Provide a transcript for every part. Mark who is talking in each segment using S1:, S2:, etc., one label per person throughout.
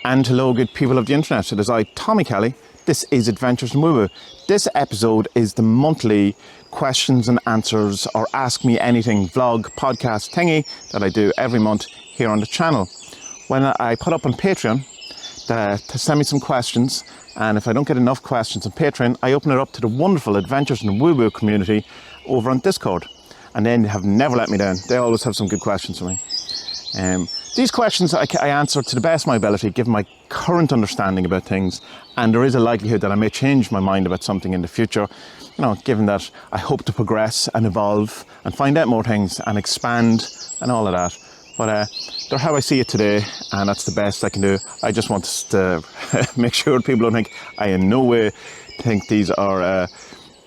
S1: And hello, good people of the internet. It is I, Tommy Kelly. This is Adventures in Woo Woo. This episode is the monthly questions and answers or ask me anything vlog, podcast thingy that I do every month here on the channel. When I put up on Patreon to send me some questions, and if I don't get enough questions on Patreon, I open it up to the wonderful Adventures in Woo Woo community over on Discord. And then they have never let me down. They always have some good questions for me. These questions I answer to the best of my ability, given my current understanding about things, and there is a likelihood that I may change my mind about something in the future, you know, given that I hope to progress and evolve and find out more things and expand and all of that. But they're how I see it today, and that's the best I can do. I just want to make sure people don't think I in no way think these are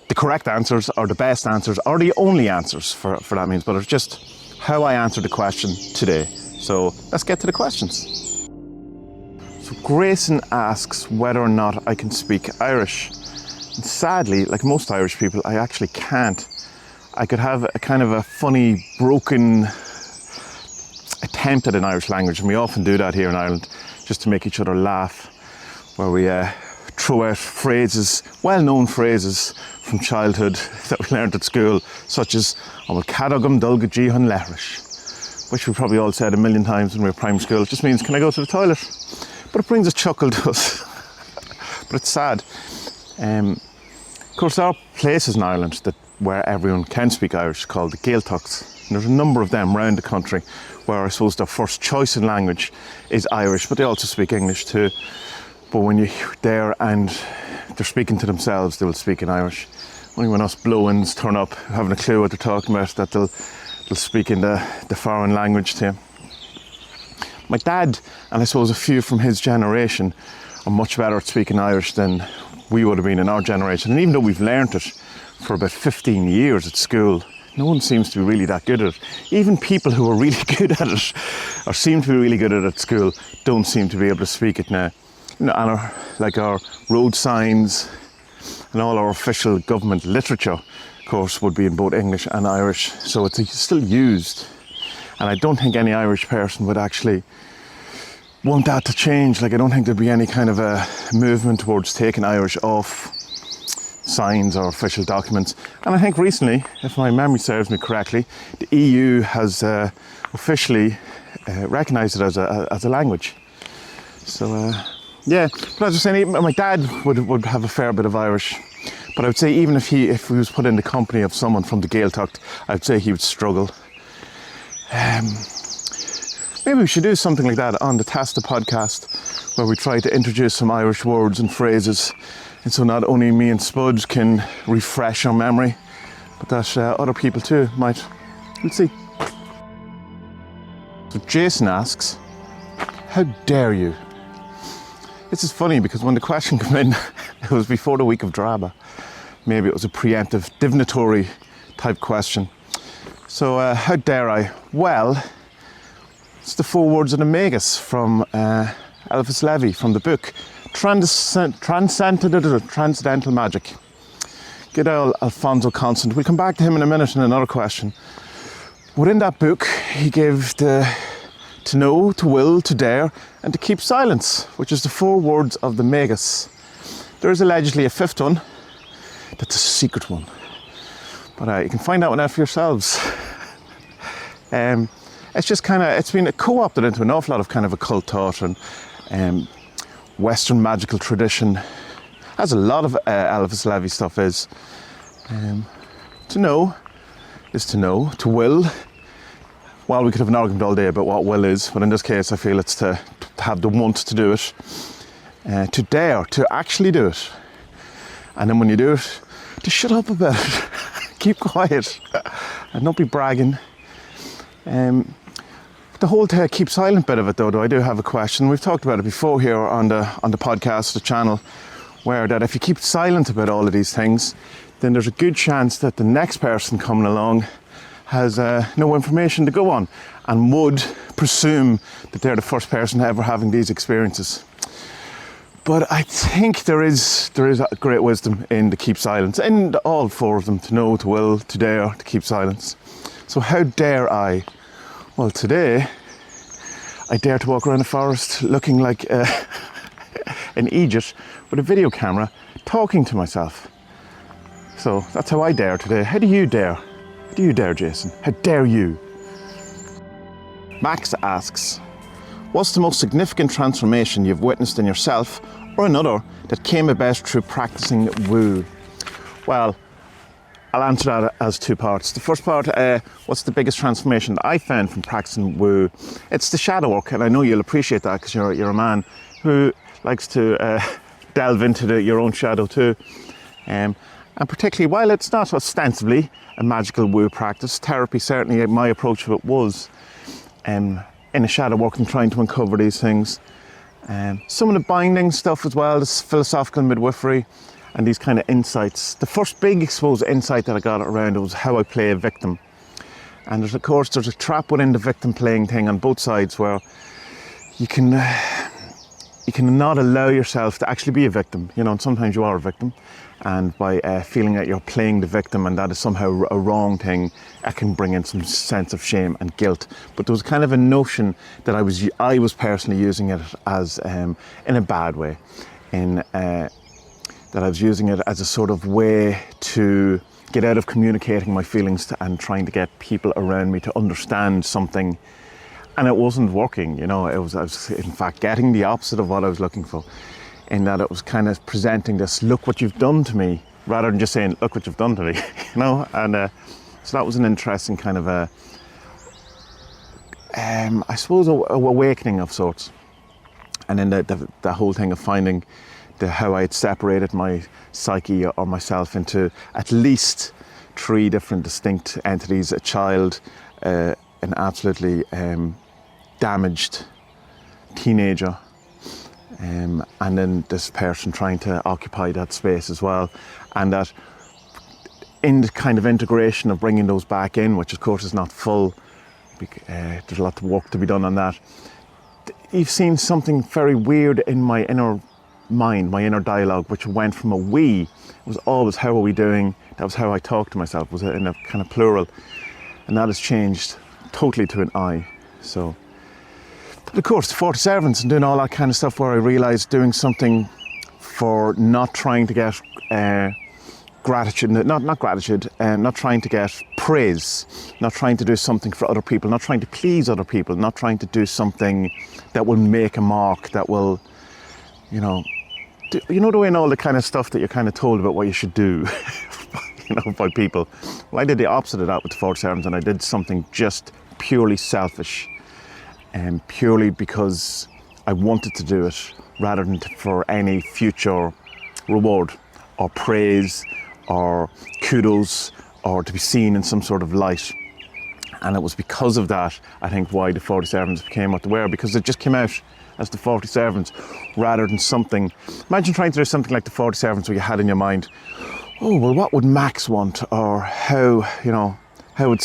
S1: the correct answers or the best answers or the only answers for that means, but it's just how I answer the question today. So let's get to the questions. So Grayson asks whether or not I can speak Irish. And sadly, like most Irish people, I actually can't. I could have a kind of a funny, broken attempt at an Irish language, and we often do that here in Ireland just to make each other laugh, where we throw out phrases, well-known phrases from childhood that we learned at school, such as "Amal cadogam dulga jihan lehrish," which we probably all said a million times when we were primary school. It just means, can I go to the toilet? But it brings a chuckle to us. But it's sad. Of course, there are places in Ireland where everyone can speak Irish, called the Gaeltachts. And there's a number of them around the country where I suppose their first choice in language is Irish, but they also speak English too. But when you're there and they're speaking to themselves, they will speak in Irish. Only when us blow-ins turn up, having a clue what they're talking about, that they'll speak in the foreign language to you. My dad, and I suppose a few from his generation, are much better at speaking Irish than we would have been in our generation. And even though we've learnt it for about 15 years at school, no one seems to be really that good at it. Even people who are really good at it, or seem to be really good at it at school, don't seem to be able to speak it now. You know, and our road signs and all our official government literature, of course, would be in both English and Irish, so it's still used. And I don't think any Irish person would actually want that to change. Like, I don't think there'd be any kind of a movement towards taking Irish off signs or official documents. And I think recently, if my memory serves me correctly, the EU has officially recognised it as a language. So yeah, but I was just saying, my dad would have a fair bit of Irish. But I would say even if he was put in the company of someone from the Gaeltacht, I'd say he would struggle. Maybe we should do something like that on the Tasta podcast, where we try to introduce some Irish words and phrases, and so not only me and Spud can refresh our memory, but that other people too might. We'll see. So Jason asks, how dare you? This is funny because when the question came in, it was before the week of Draba. Maybe it was a preemptive, divinatory type question. So how dare I? Well, it's the 4 words of the Magus from Éliphas Lévi from the book Transcendental Magic. Good old Alfonso Constant. We'll come back to him in a minute in another question. Within that book, he gave to know, to will, to dare, and to keep silence, which is the 4 words of the Magus. There is allegedly a 5th one. That's a secret one. But you can find that one out for yourselves. It's just it's been co-opted into an awful lot of kind of occult thought and Western magical tradition, as a lot of Éliphas Lévi stuff is. To know is to know, to will. Well, we could have an argument all day about what will is, but in this case I feel it's to have the want to do it. To dare, to actually do it. And then when you do it, to shut up about it. Keep quiet and don't be bragging. The whole keep silent bit of it though, I do have a question. We've talked about it before here on the podcast, the channel, where that if you keep silent about all of these things, then there's a good chance that the next person coming along has no information to go on and would presume that they're the first person ever having these experiences. But I think there is a great wisdom in the keep silence, in all 4 of them, to know, to will, to dare, to keep silence. So how dare I? Well, today I dare to walk around the forest looking like an idiot with a video camera, talking to myself. So that's how I dare today. How do you dare? How do you dare, Jason? How dare you? Max asks, what's the most significant transformation you've witnessed in yourself or another that came about through practicing woo? Well, I'll answer that as two parts. The first part, what's the biggest transformation that I found from practicing woo? It's the shadow work, and I know you'll appreciate that because you're a man who likes to delve into your own shadow too. And particularly, while it's not ostensibly a magical woo practice, therapy, certainly my approach of it was in a shadow work and trying to uncover these things. Some of the binding stuff as well, this philosophical midwifery and these kind of insights. The first big, I suppose, insight that I got around it was how I play a victim. And there's a trap within the victim playing thing on both sides where you can not allow yourself to actually be a victim, and sometimes you are a victim. And by feeling that you're playing the victim and that is somehow a wrong thing, it can bring in some sense of shame and guilt. But there was kind of a notion that I was personally using it as in a bad way, that I was using it as a sort of way to get out of communicating my feelings and trying to get people around me to understand something. And it wasn't working, I was in fact getting the opposite of what I was looking for, in that it was kind of presenting this, look what you've done to me, rather than just saying, look what you've done to me, and so that was an interesting kind of I suppose a awakening of sorts. And then the whole thing of finding how I had separated my psyche or myself into at least 3 different distinct entities: a child, an absolutely damaged teenager, and then this person trying to occupy that space as well. And that in the kind of integration of bringing those back in, which of course is not full, there's a lot of work to be done on that. You've seen something very weird in my inner mind, my inner dialogue, which went from a we, it was always how are we doing, that was how I talked to myself, was in a kind of plural, and that has changed totally to an I. So, but of course, 40 servants and doing all that kind of stuff, where I realised doing something for not trying to get gratitude, not gratitude, not trying to get praise, not trying to do something for other people, not trying to please other people, not trying to do something that will make a mark, that will, doing all the kind of stuff that you're kind of told about what you should do, by people. Well, I did the opposite of that with the 40 servants, and I did something just purely selfish, and purely because I wanted to do it, rather than for any future reward or praise or kudos or to be seen in some sort of light. And it was because of that, I think, why the 40 servants became what they were, because it just came out as the 40 servants rather than something. Imagine trying to do something like the 40 servants where you had in your mind, oh, well, what would Max want? Or how would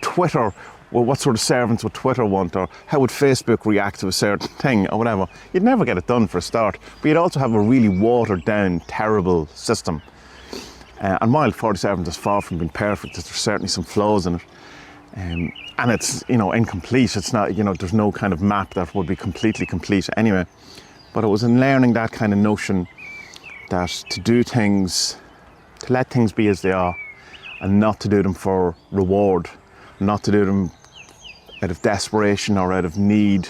S1: Twitter, well, what sort of servants would Twitter want? Or how would Facebook react to a certain thing or whatever? You'd never get it done for a start, but you'd also have a really watered down, terrible system. And while 40 servants is far from being perfect, there's certainly some flaws in it. And it's, incomplete. It's not, there's no kind of map that would be completely complete anyway. But it was in learning that kind of notion that to do things, to let things be as they are, and not to do them for reward, not to do them out of desperation or out of need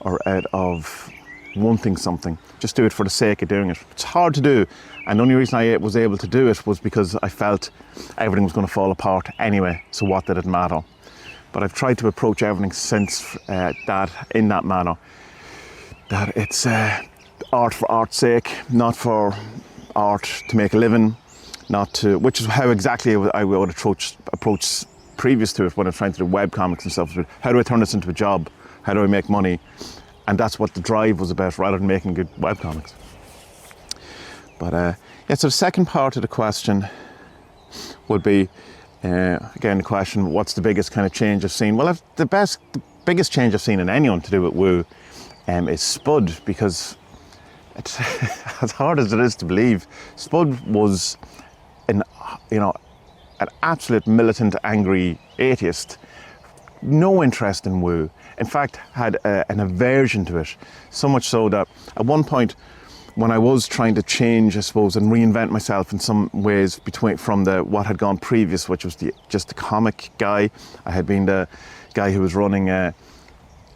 S1: or out of wanting something. Just do it for the sake of doing it. It's hard to do, and the only reason I was able to do it was because I felt everything was going to fall apart anyway, so what did it matter? But I've tried to approach everything since that in that manner, that it's art for art's sake, not for art to make a living, which is how exactly I would approach previous to it when I was trying to do webcomics and stuff. How do I turn this into a job? How do I make money? And that's what the drive was about, rather than making good webcomics. But so the second part of the question would be, again, the question, what's the biggest kind of change I've seen? Well, the biggest change I've seen in anyone to do with woo is Spud, because it's as hard as it is to believe, Spud was an absolute militant, angry atheist no interest in woo. In fact, had an aversion to it. So much so that at one point, when I was trying to change, I suppose, and reinvent myself in some ways from what had gone previous, which was just the comic guy. I had been the guy who was running the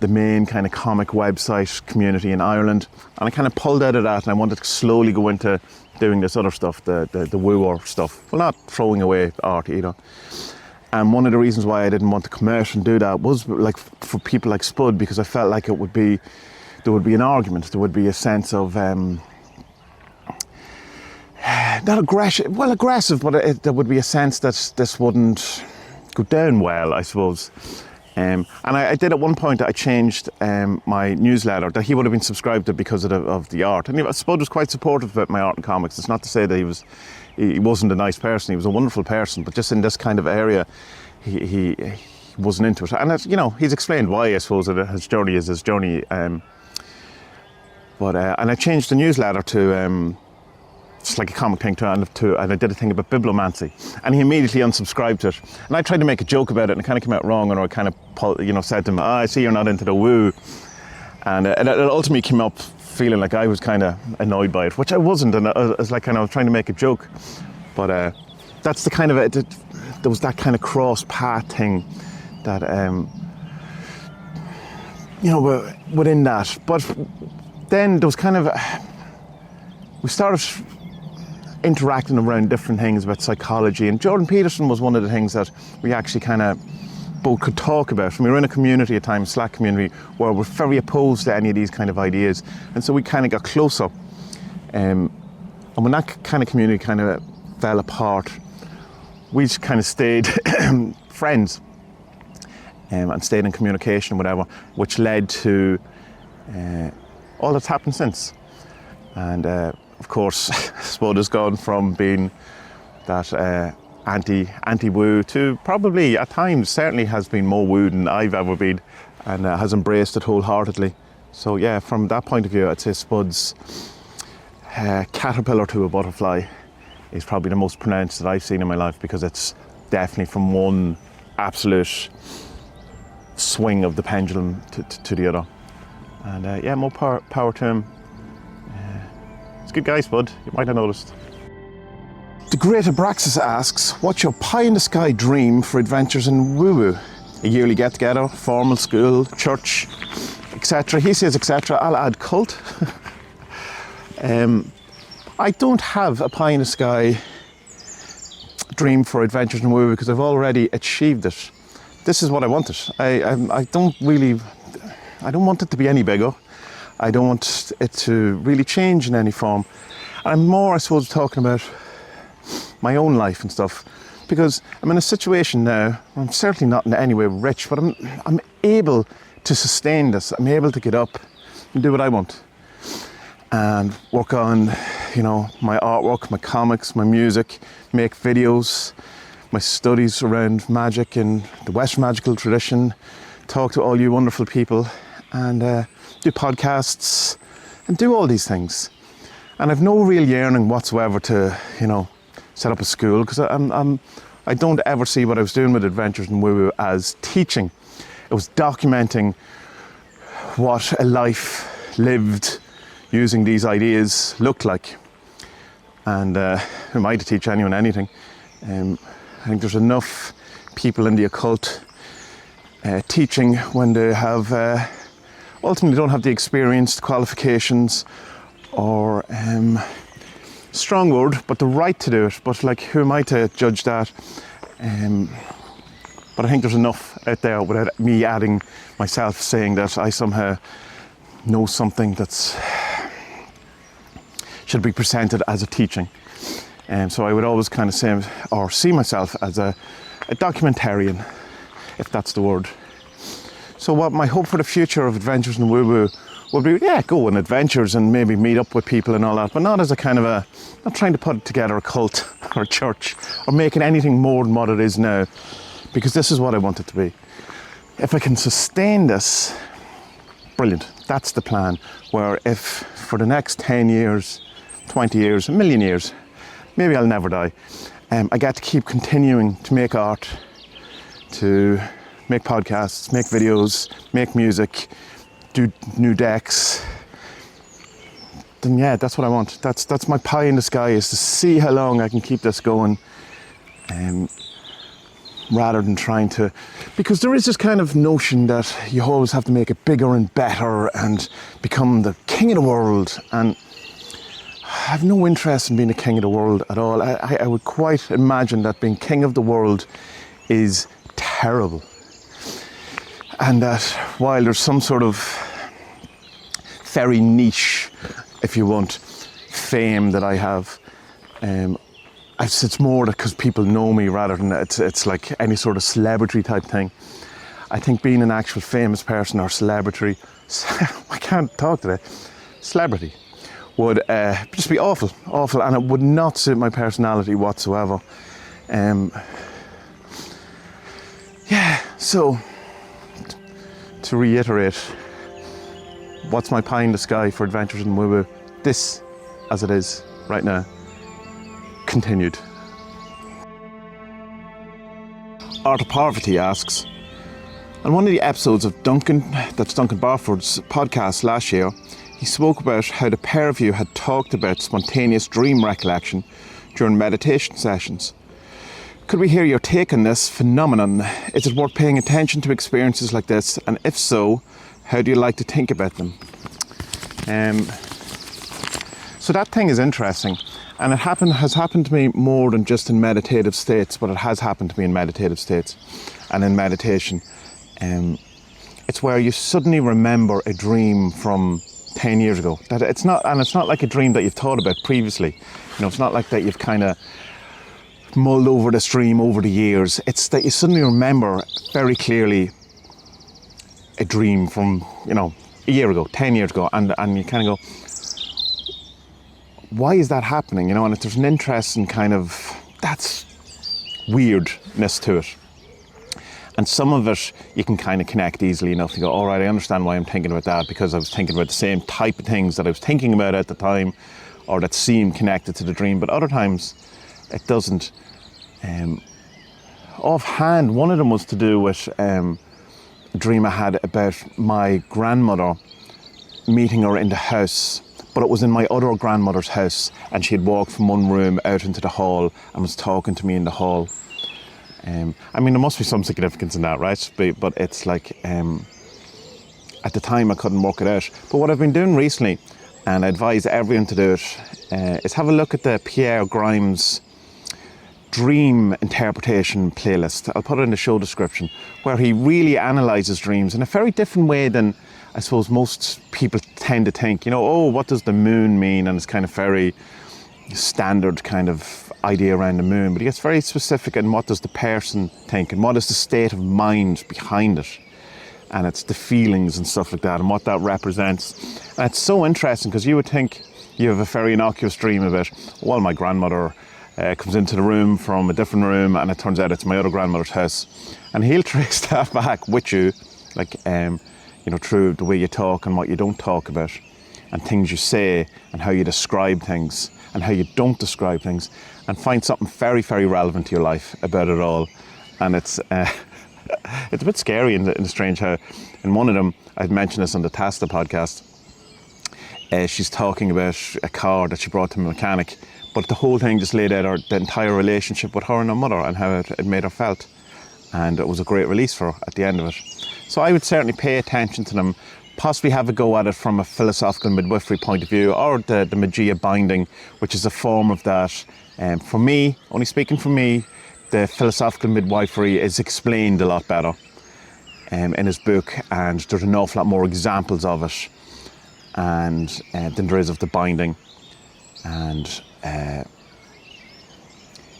S1: main kind of comic website community in Ireland, and I kind of pulled out of that, and I wanted to slowly go into doing this other stuff, the woo stuff. Well, not throwing away art either. And one of the reasons why I didn't want to come out and do that was like for people like Spud, because I felt like there would be an argument, there would be a sense of not aggressive, but there would be a sense that this wouldn't go down well, I suppose. And I did at one point, I changed my newsletter that he would have been subscribed to because of the art. And Spud was quite supportive about my art and comics. It's not to say that he wasn't a nice person, he was a wonderful person, but just in this kind of area, he wasn't into it. And he's explained why, I suppose, that his journey is his journey. And I changed the newsletter to just like a comic thing and I did a thing about bibliomancy, and he immediately unsubscribed to it. And I tried to make a joke about it, and it kind of came out wrong, and I kind of said to him, I see you're not into the woo. And it ultimately came up feeling like I was kind of annoyed by it, which I wasn't, and I was like kind of trying to make a joke. But that's the kind of there was that kind of cross path thing that within that. But then there was kind of we started interacting around different things about psychology, and Jordan Peterson was one of the things that we actually kind of both could talk about. We were in a community at times, Slack community, where we're very opposed to any of these kind of ideas, and so we kind of got closer. And when that kind of community kind of fell apart, we just kind of stayed friends and stayed in communication, whatever, which led to all that's happened since. And of course, Spud has gone from being that anti-woo to probably at times certainly has been more woo than I've ever been, and has embraced it wholeheartedly. So yeah, from that point of view, I'd say Spud's caterpillar to a butterfly is probably the most pronounced that I've seen in my life, because it's definitely from one absolute swing of the pendulum to the other. And more power to him. He's a good guy, Spud. You might have noticed. The Great Abraxas asks, what's your pie-in-the-sky dream for adventures in woo-woo? A yearly get-together, formal school, church, etc. He says etc. I'll add cult. I don't have a pie-in-the-sky dream for adventures in woo-woo because I've already achieved it. This is what I wanted. I don't want it to be any bigger. I don't want it to really change in any form. I'm more, I suppose, talking about my own life and stuff, because I'm in a situation now where I'm certainly not in any way rich, but I'm able to sustain this. I'm able to get up and do what I want and work on, my artwork, my comics, my music, make videos, my studies around magic and the West magical tradition, talk to all you wonderful people, and do podcasts and do all these things. And I've no real yearning whatsoever to, set up a school, because I don't ever see what I was doing with Adventures in Woo Woo as teaching. It was documenting what a life lived using these ideas looked like. And who am I to teach anyone anything? I think there's enough people in the occult teaching when they have ultimately don't have the experience, the qualifications, or strong word, but the right to do it. But who am I to judge that? But I think there's enough out there without me adding myself, saying that I somehow know something that's should be presented as a teaching. So I would always kind of say or see myself as a documentarian, if that's the word. So what my hope for the future of Adventures in Woo Woo would be, go on adventures and maybe meet up with people and all that, but not as a kind of not trying to put together a cult or a church or making anything more than what it is now, because this is what I want it to be. If I can sustain this, brilliant. That's the plan. Where if for the next 10 years, 20 years, a million years, maybe I'll never die, I get to keep continuing to make art, to make podcasts, make videos, make music, do new decks, then yeah, that's what I want. That's my pie in the sky, is to see how long I can keep this going, rather than trying to, because there is this kind of notion that you always have to make it bigger and better and become the king of the world, and I have no interest in being the king of the world at all. I would quite imagine that being king of the world is terrible, and that while there's some sort of very niche, if you want, fame that I have, it's more because people know me rather than it's like any sort of celebrity type thing. I think being an actual famous person or celebrity, I can't talk today, celebrity, would just be awful, and it would not suit my personality whatsoever. Yeah, so to reiterate, what's my pie in the sky for Adventures in Woo Woo? This, as it is right now, continued. Art of Poverty asks, on one of the episodes of Duncan Barford's podcast last year, he spoke about how the pair of you had talked about spontaneous dream recollection during meditation sessions. Could we hear your take on this phenomenon? Is it worth paying attention to experiences like this? And if so, how do you like to think about them? So that thing is interesting. And it has happened to me more than just in meditative states, but it has happened to me in meditative states and in meditation. It's where you suddenly remember a dream from 10 years ago. It's not like a dream that you've thought about previously. It's not like that you've kind of mulled over this dream over the years. It's that you suddenly remember very clearly a dream from, a year ago, 10 years ago, and you kind of go, why is that happening? And there's an interesting kind of, that's weirdness to it. And some of it you can kind of connect easily enough to go, all right, I understand why I'm thinking about that, because I was thinking about the same type of things that I was thinking about at the time, or that seemed connected to the dream. But other times it doesn't. Offhand, one of them was to do with a dream I had about my grandmother, meeting her in the house. But it was in my other grandmother's house, and she had walked from one room out into the hall and was talking to me in the hall. There must be some significance in that, right? But it's like, at the time I couldn't work it out. But what I've been doing recently, and I advise everyone to do it, is have a look at the Pierre Grimes dream interpretation playlist. I'll put it in the show description, where he really analyses dreams in a very different way than I suppose most people tend to think. What does the moon mean? And it's kind of very standard kind of idea around the moon, but he gets very specific in what does the person think and what is the state of mind behind it, and it's the feelings and stuff like that and what that represents. And it's so interesting, because you would think you have a very innocuous dream about, well, my grandmother comes into the room from a different room, and it turns out it's my other grandmother's house, and he'll trace that back with you, like through the way you talk and what you don't talk about, and things you say and how you describe things and how you don't describe things, and find something very, very relevant to your life about it all. And it's it's a bit scary and strange how in one of them, I'd mentioned this on the Tasta podcast, she's talking about a car that she brought to a mechanic, but the whole thing just laid out the entire relationship with her and her mother and how it made her felt. And it was a great release for her at the end of it. So I would certainly pay attention to them, possibly have a go at it from a philosophical midwifery point of view, or the Magia binding, which is a form of that. For me, only speaking for me, the philosophical midwifery is explained a lot better in his book, and there's an awful lot more examples of it than there is of the binding. And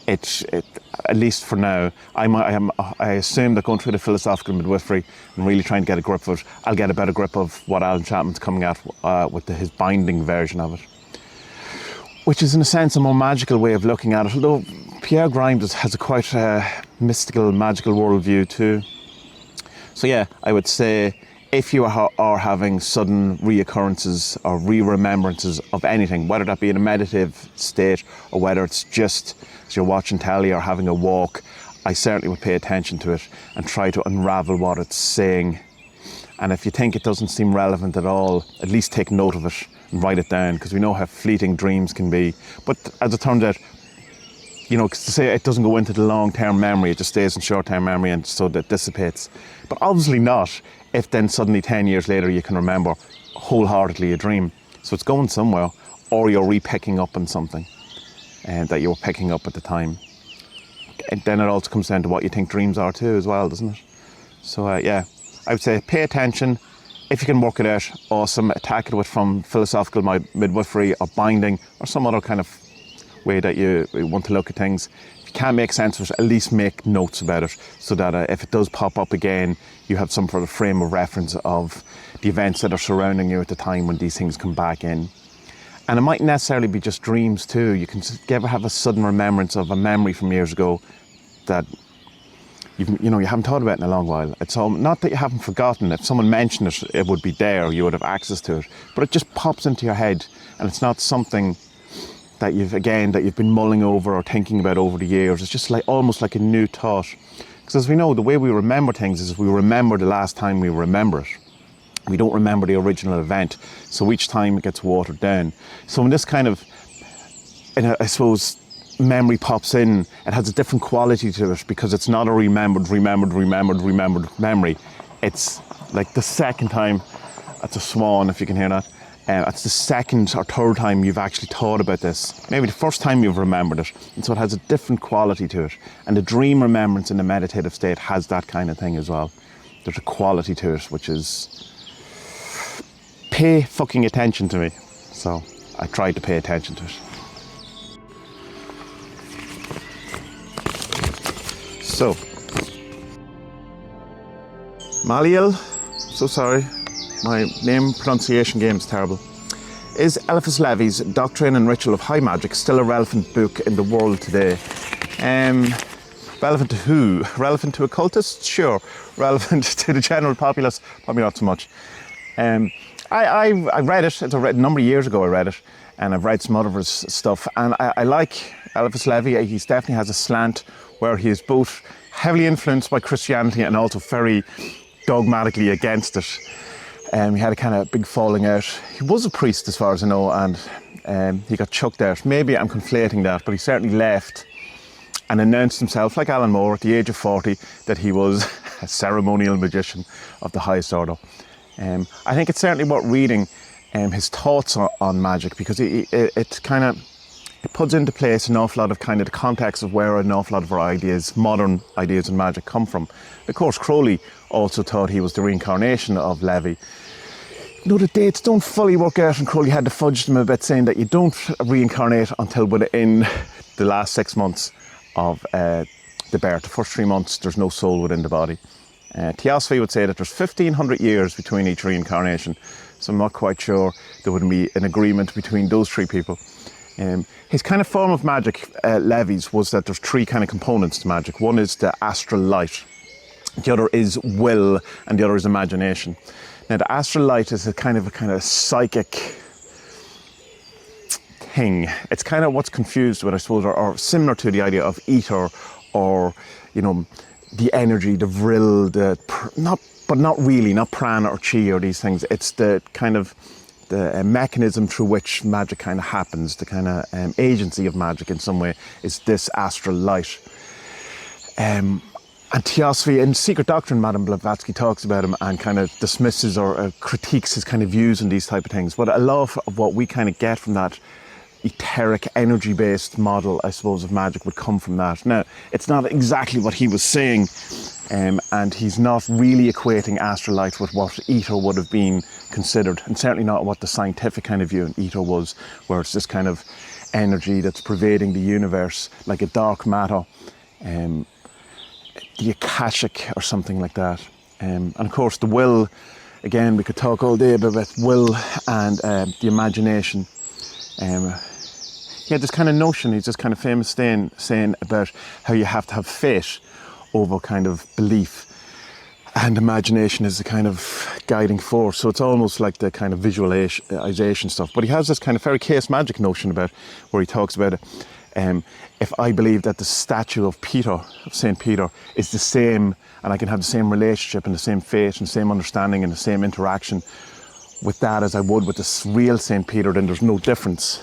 S1: at least for now, I assume that going through the philosophical midwifery and really trying to get a grip of it, I'll get a better grip of what Alan Chapman's coming at with his binding version of it, which is in a sense a more magical way of looking at it, although Pierre Grimes has a quite mystical, magical worldview too. So yeah, I would say if you are having sudden reoccurrences or re-remembrances of anything, whether that be in a meditative state or whether it's just as you're watching telly or having a walk, I certainly would pay attention to it and try to unravel what it's saying. And if you think it doesn't seem relevant at all, at least take note of it and write it down, because we know how fleeting dreams can be. But as it turns out, you know, to say it doesn't go into the long-term memory, it just stays in short-term memory, and so that dissipates. But obviously not if then suddenly 10 years later you can remember wholeheartedly a dream. So it's going somewhere, or you're re-picking up on something that you were picking up at the time. And then it also comes down to what you think dreams are too as well, doesn't it? So yeah, I would say pay attention. If you can work it out, awesome. Attack it with from philosophical midwifery or binding or some other kind of way that you want to look at things. If you can't make sense of it, at least make notes about it, so that if it does pop up again, you have some sort of frame of reference of the events that are surrounding you at the time when these things come back in. And it mightn't necessarily be just dreams too. You can ever have a sudden remembrance of a memory from years ago that you haven't thought about in a long while. It's not that you haven't forgotten. If someone mentioned it, it would be there, you would have access to it. But it just pops into your head, and it's not something that you've been mulling over or thinking about over the years. It's just like almost like a new thought. Because as we know, the way we remember things is we remember the last time we remember it. We don't remember the original event. So each time it gets watered down. So when this kind of, I suppose, memory pops in, it has a different quality to it, because it's not a remembered memory. It's like the second time. That's a swan, if you can hear that. It's the second or third time you've actually thought about this. Maybe the first time you've remembered it. And so it has a different quality to it. And the dream remembrance in the meditative state has that kind of thing as well. There's a quality to it, which is, pay fucking attention to me. So I tried to pay attention to it. So, Maliel, so sorry, my name pronunciation game is terrible. Is Éliphas Lévi's Doctrine and Ritual of High Magic still a relevant book in the world today? Relevant to who? Relevant to occultists? Sure. Relevant to the general populace? Probably not so much. I read it. It's a number of years ago I read it, and I've read some other of his stuff, and I like Éliphas Lévi. He definitely has a slant where he is both heavily influenced by Christianity and also very dogmatically against it. He had a kind of big falling out. He was a priest as far as I know, and he got chucked out. Maybe I'm conflating that, but he certainly left and announced himself, like Alan Moore, at the age of 40, that he was a ceremonial magician of the highest order. I think it's certainly worth reading his thoughts on magic, because it puts into place an awful lot of kind of the context of where an awful lot of our ideas, modern ideas in magic, come from. Of course, Crowley also thought he was the reincarnation of Lévi. You know, the dates don't fully work out, and Crowley had to fudge them a bit, saying that you don't reincarnate until within the last 6 months of the birth. The first 3 months, there's no soul within the body. Theosophy would say that there's 1,500 years between each reincarnation, so I'm not quite sure there would be an agreement between those three people. His kind of form of magic, Lévi's, was that there's three kind of components to magic. One is the astral light, the other is will, and the other is imagination. Now, the astral light is a kind of psychic thing. It's kind of what's confused with, I suppose, or similar to the idea of ether, or, you know, the energy, the vril, but not really, not prana or chi or these things. It's the kind of the mechanism through which magic kind of happens, the kind of agency of magic in some way is this astral light. And Theosophy, in Secret Doctrine, Madame Blavatsky talks about him and kind of dismisses or critiques his kind of views on these type of things. But a lot of what we kind of get from that etheric, energy-based model, I suppose, of magic would come from that. Now, it's not exactly what he was saying, and he's not really equating astral light with what ether would have been considered, and certainly not what the scientific kind of view in ether was, where it's this kind of energy that's pervading the universe, like a dark matter, the Akashic or something like that. And of course, the will, again, we could talk all day about will and the imagination. He had this kind of notion, he's this kind of famous saying about how you have to have faith over kind of belief, and imagination is the kind of guiding force. So it's almost like the kind of visualization stuff. But he has this kind of very case magic notion about, where he talks about If I believe that the statue of Peter, of St. Peter, is the same, and I can have the same relationship and the same faith and the same understanding and the same interaction with that as I would with this real St. Peter, then there's no difference.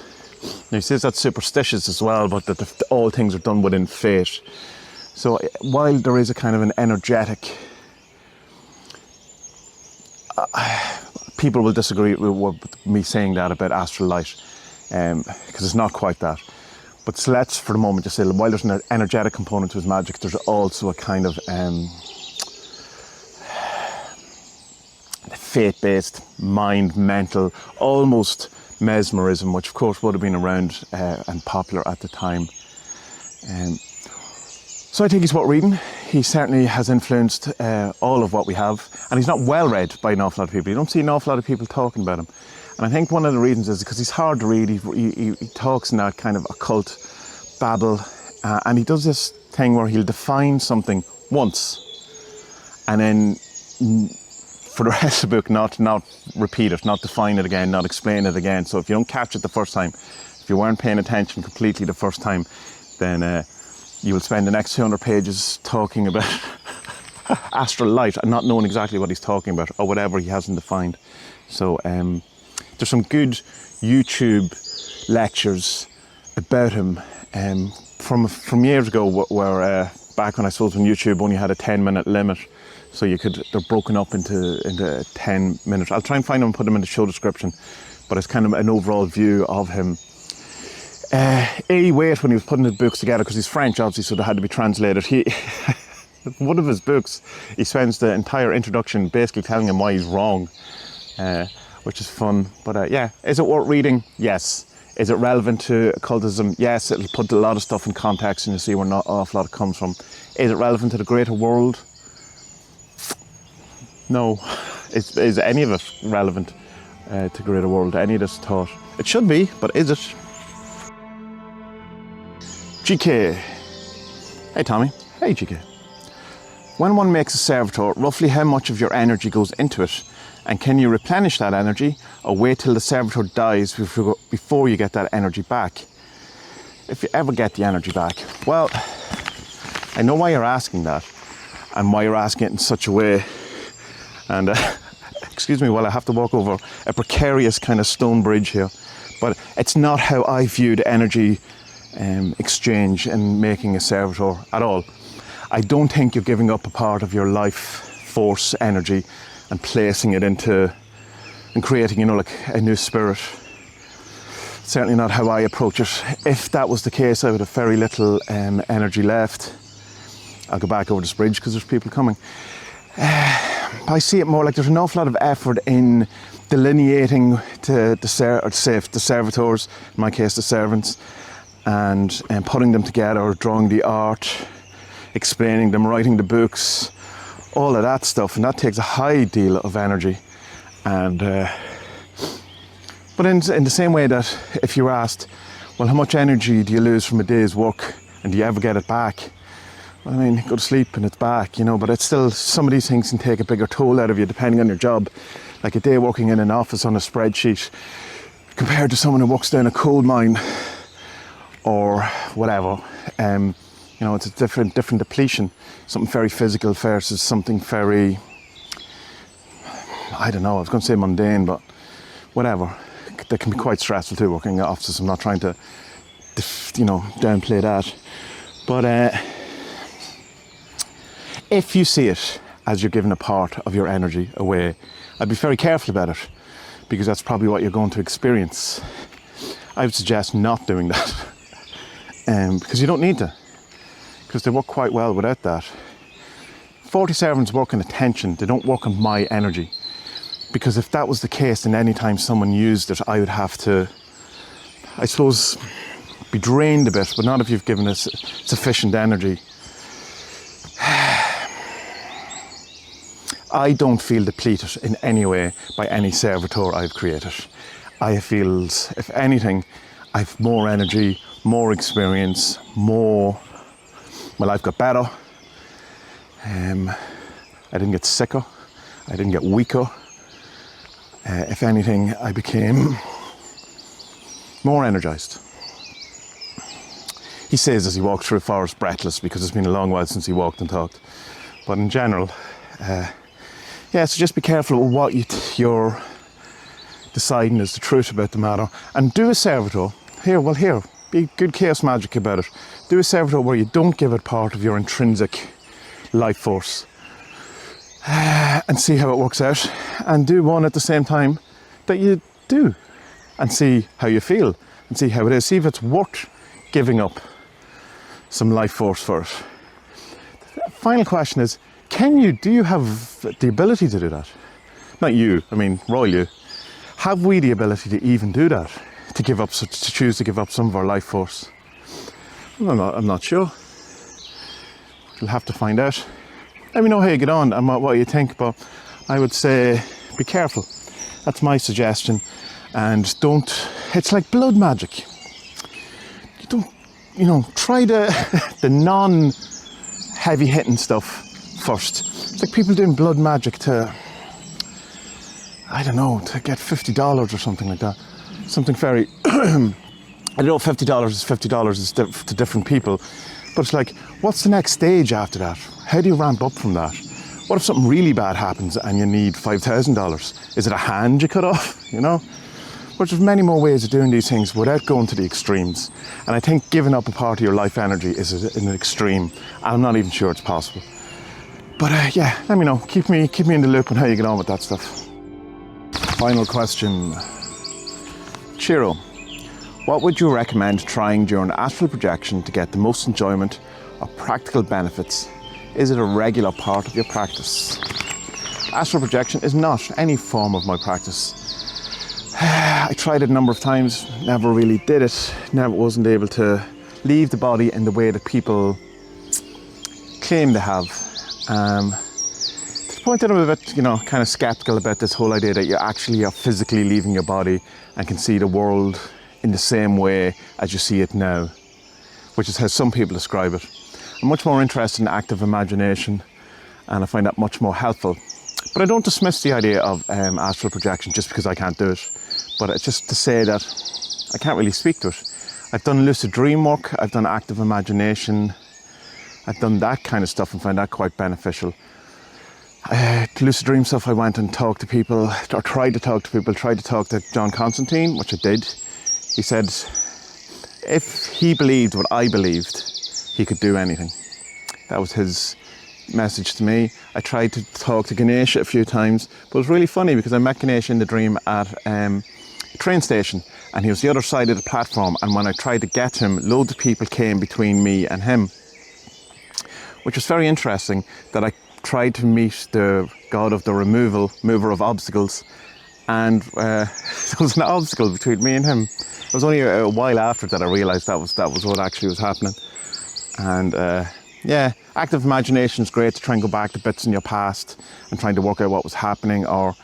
S1: Now he says that's superstitious as well, but that all things are done within faith. So while there is a kind of an energetic, people will disagree with me saying that about astral light, because it's not quite that. But so let's, for the moment, just say while there's an energetic component to his magic, there's also a kind of faith-based, mind, mental, almost mesmerism, which of course would have been around and popular at the time. So I think he's worth reading. He certainly has influenced all of what we have, and he's not well read by an awful lot of people. You don't see an awful lot of people talking about him. And I think one of the reasons is because he's hard to read. He talks in that kind of occult babble, and he does this thing where he'll define something once, and then for the rest of the book not repeat it, not define it again, not explain it again. So if you don't catch it the first time, if you weren't paying attention completely the first time, then you will spend the next 200 pages talking about astral light and not knowing exactly what he's talking about or whatever he hasn't defined. So there's some good YouTube lectures about him from years ago, where back when I suppose when YouTube only had a 10-minute limit, so they're broken up into 10 minutes. I'll try and find them and put them in the show description, but it's kind of an overall view of him. A. Waite, when he was putting his books together, because he's French obviously, so they had to be translated, one of his books, he spends the entire introduction basically telling him why he's wrong, which is fun. But yeah, is it worth reading? Yes. Is it relevant to occultism? Yes, it'll put a lot of stuff in context and you'll see where not an awful lot comes from. Is it relevant to the greater world? No. Is any of it relevant to the greater world? Any of this thought? It should be, but is it? GK. Hey Tommy. Hey GK. When one makes a servitor, roughly how much of your energy goes into it? And can you replenish that energy or wait till the servitor dies before you get that energy back? If you ever get the energy back. Well, I know why you're asking that and why you're asking it in such a way. And excuse me while I have to walk over a precarious kind of stone bridge here. But it's not how I viewed energy exchange and making a servitor at all. I don't think you're giving up a part of your life force energy and placing it into and creating, like a new spirit. Certainly not how I approach it. If that was the case, I would have very little energy left. I'll go back over this bridge because there's people coming. I see it more like there's an awful lot of effort in delineating the servitors, in my case the servants, and putting them together, drawing the art, explaining them, writing the books, all of that stuff, and that takes a high deal of energy. And but in the same way that if you're asked, well, how much energy do you lose from a day's work and do you ever get it back? Well, I mean, go to sleep and it's back, but it's still, some of these things can take a bigger toll out of you depending on your job. Like a day working in an office on a spreadsheet compared to someone who works down a coal mine or whatever. It's a different depletion. Something very physical versus something very, I don't know, I was going to say mundane, but whatever. They can be quite stressful too, working in offices. I'm not trying to, downplay that. But if you see it as you're giving a part of your energy away, I'd be very careful about it, because that's probably what you're going to experience. I would suggest not doing that, because you don't need to. Because they work quite well without that. 40 servants work on attention, they don't work on my energy. Because if that was the case, then any time someone used it, I would have to, I suppose, be drained a bit, but not if you've given us sufficient energy. I don't feel depleted in any way by any servitor I've created. I feel, if anything, I've more energy, more experience, I've got better. I didn't get sicker. I didn't get weaker. If anything, I became more energized. He says as he walked through a forest breathless because it's been a long while since he walked and talked. But in general, so just be careful with what you're deciding is the truth about the matter. And do a servitor. Here, be good chaos magic about it. Do a servitor where you don't give it part of your intrinsic life force. And see how it works out. And do one at the same time that you do. And see how you feel. And see how it is. See if it's worth giving up some life force for it. The final question is, do you have the ability to do that? Not you, I mean, royal you. Have we the ability to even do that? To choose to give up some of our life force? I'm not sure. You'll have to find out. Let me know how you get on and what you think, but I would say be careful. That's my suggestion. And it's like blood magic. Try the non-heavy hitting stuff first. It's like people doing blood magic to get $50 or something like that. Something very, I don't know, $50 is $50 to different people, but it's like, what's the next stage after that? How do you ramp up from that? What if something really bad happens and you need $5,000? Is it a hand you cut off, But there's many more ways of doing these things without going to the extremes. And I think giving up a part of your life energy is an extreme, and I'm not even sure it's possible. But let me know. Keep me in the loop on how you get on with that stuff. Final question. Chiro, what would you recommend trying during astral projection to get the most enjoyment or practical benefits? Is it a regular part of your practice? Astral projection is not any form of my practice. I tried it a number of times, never really did it, wasn't able to leave the body in the way that people claim to have. To the point that I'm a bit, kind of skeptical about this whole idea that you actually are physically leaving your body and can see the world in the same way as you see it now, which is how some people describe it. I'm much more interested in active imagination, and I find that much more helpful. But I don't dismiss the idea of astral projection just because I can't do it. But it's just to say that I can't really speak to it. I've done lucid dream work, I've done active imagination, I've done that kind of stuff and find that quite beneficial. Lucid dream stuff, I went and talked to people, or tried to talk to John Constantine, which I did. He said if he believed what I believed, he could do anything. That was his message to me. I tried to talk to Ganesha a few times, but it was really funny because I met Ganesha in the dream at a train station, and he was the other side of the platform, and when I tried to get him, loads of people came between me and him, which was very interesting. That I tried to meet the god of the mover of obstacles, and there was an obstacle between me and him. It was only a while after that I realised that was what actually was happening. And active imagination is great to try and go back to bits in your past and trying to work out what was happening, or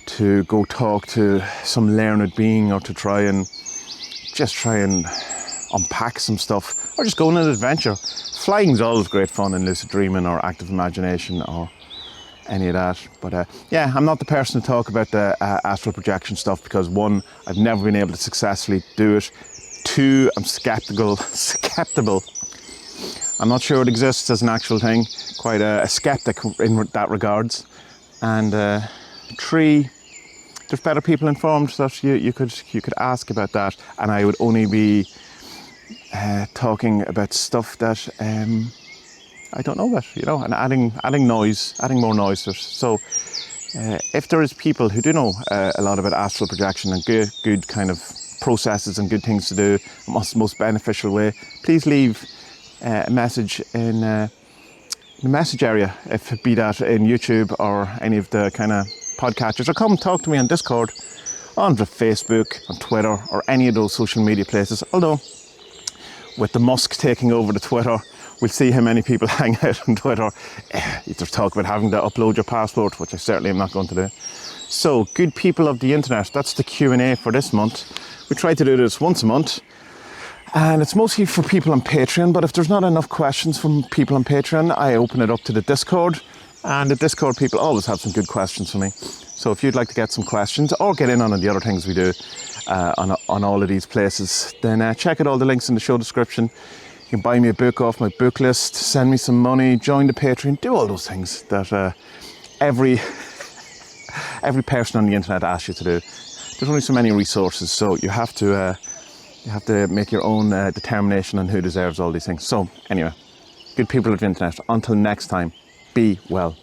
S1: to go talk to some learned being, or to try and unpack some stuff, or just go on an adventure. Flying's always great fun in lucid dreaming or active imagination or any of that. But I'm not the person to talk about the astral projection stuff because 1, I've never been able to successfully do it. 2, I'm skeptical. I'm not sure it exists as an actual thing. Quite a skeptic in that regards. And 3, there's better people informed that you could ask about that, and I would only be talking about stuff that I don't know about, and adding more noise to it. So if there is people who do know a lot about astral projection and good kind of processes and good things to do, most beneficial way, please leave a message in the message area, if it be that in YouTube or any of the kind of podcatchers, or come talk to me on Discord, on Facebook, on Twitter, or any of those social media places. Although with the Musk taking over the Twitter, we'll see how many people hang out on Twitter. There's talk about having to upload your passport, which I certainly am not going to do. So, good people of the internet, that's the Q&A for this month. We try to do this once a month, and it's mostly for people on Patreon, but if there's not enough questions from people on Patreon, I open it up to the Discord, and the Discord people always have some good questions for me. So if you'd like to get some questions or get in on the other things we do on all of these places, then check out all the links in the show description. You can buy me a book off my book list, send me some money, join the Patreon, do all those things that every person on the internet asks you to do. There's only so many resources, so you have to make your own determination on who deserves all these things. So anyway, good people of the internet, until next time, be well.